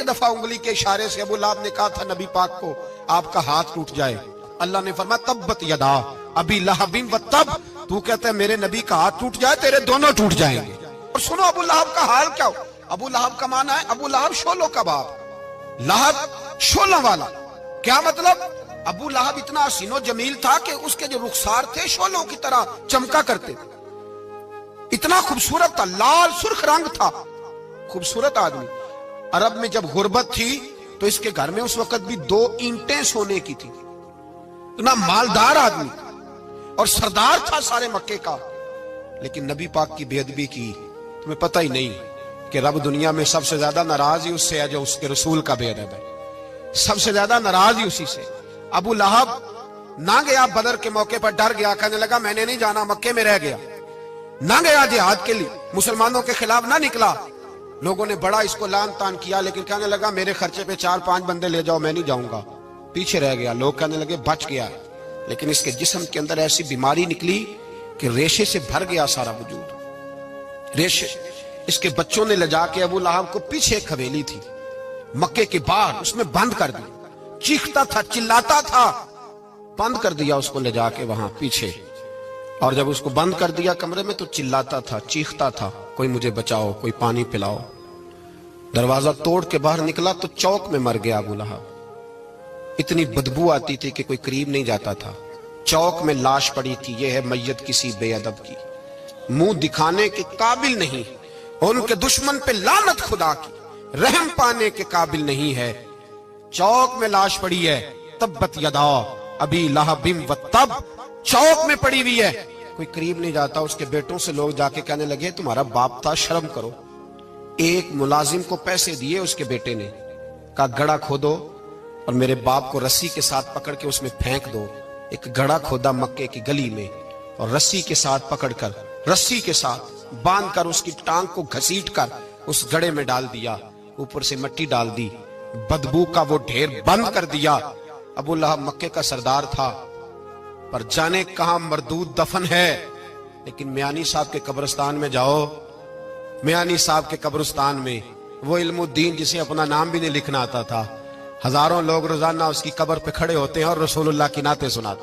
एक दफा उंगली के इशारे से अबू लहब ने कहा था नबी पाक को आपका हाथ टूट जाए, अल्लाह ने फरमाया तब्बत यदा अबी लहबिन व तब, तू कहता है मेरे नबी का हाथ टूट जाए तेरे दोनों टूट जाएंगे। और सुनो अबू लहब का हाल क्या हो। अबू लहब का माना है अबू लहब शोलों का बाप, लहब शोलों वाला। क्या मतलब? अबू लहब इतना हसीनो जमील था कि उसके जो रुखसार थे शोलों की तरह चमका करते, इतना खूबसूरत था, लाल सुर्ख रंग था, खूबसूरत आदमी। अरब में जब गुर्बत थी तो इसके घर में उस वक्त भी 2 ईंटें सोने की थी। इतना मालदार आदमी और सरदार था सारे मक्के का, लेकिन नबी पाक की बेअदबी की। तुम्हें पता ही नहीं कि रब दुनिया में सबसे ज्यादा नाराज ही उससे है जो उसके रसूल का बेअदब है, सबसे ज्यादा नाराज ही उसी से। अबू लहब ना गया बदर के मौके पर, डर गया, कहने लगा मैंने नहीं जाना, मक्के में रह गया, ना गया जिहाद के लिए, मुसलमानों के खिलाफ ना निकला। लोगों ने बड़ा इसको लान तान किया, लेकिन कहने लगा मेरे खर्चे पे 4-5 बंदे ले जाओ, मैं नहीं जाऊंगा, पीछे रह गया। लोग कहने लगे बच गया, लेकिन इसके जिस्म के अंदर ऐसी बीमारी निकली कि रेशे से भर गया सारा वजूद, रेशे। इसके बच्चों ने ले जाके अबू लहब को पीछे एक हवेली थी मक्के के बाहर, उसमें बंद कर दिया। चीखता था, चिल्लाता था, बंद कर दिया उसको ले जाके वहां पीछे। और जब उसको बंद कर दिया कमरे में तो चिल्लाता था, चीखता था, कोई मुझे बचाओ, कोई पानी पिलाओ। दरवाजा तोड़ के बाहर निकला तो चौक में मर गया अबू लहब। इतनी बदबू आती थी कि कोई करीब नहीं जाता था। चौक में लाश पड़ी थी, यह है मैयत किसी बेअदब की, मुंह दिखाने के काबिल नहीं, उनके दुश्मन पे लानत खुदा की, रहम पाने के काबिल नहीं है। चौक में लाश पड़ी है, तब्बत यदा अबी लहबिन व तब, चौक में पड़ी हुई है, कोई करीब नहीं जाता। उसके बेटों से लोग जाके कहने लगे तुम्हारा बाप था, शर्म करो। एक मुलाजिम को पैसे दिए उसके बेटे ने, कहा गड़ा खोदो और मेरे बाप को रस्सी के साथ पकड़ के उसमें फेंक दो। एक गड़ा खोदा मक्के की गली में और रस्सी के साथ पकड़कर, रस्सी के साथ बांध कर उसकी टांग को घसीट कर उस गड़े में डाल दिया, ऊपर से मिट्टी डाल दी, बदबू का वो ढेर बंद कर दिया। अबू लहब मक्के का सरदार था, पर जाने कहां मरदूद दफन है। लेकिन मियानी साहब के कब्रिस्तान में जाओ, मियानी साहब के कब्रिस्तान में वो इल्मुद्दीन जिसे अपना नाम भी नहीं लिखना आता था, हजारों लोग रोजाना उसकी कब्र पे खड़े होते हैं और रसूलुल्लाह की नाते सुनाते हैं।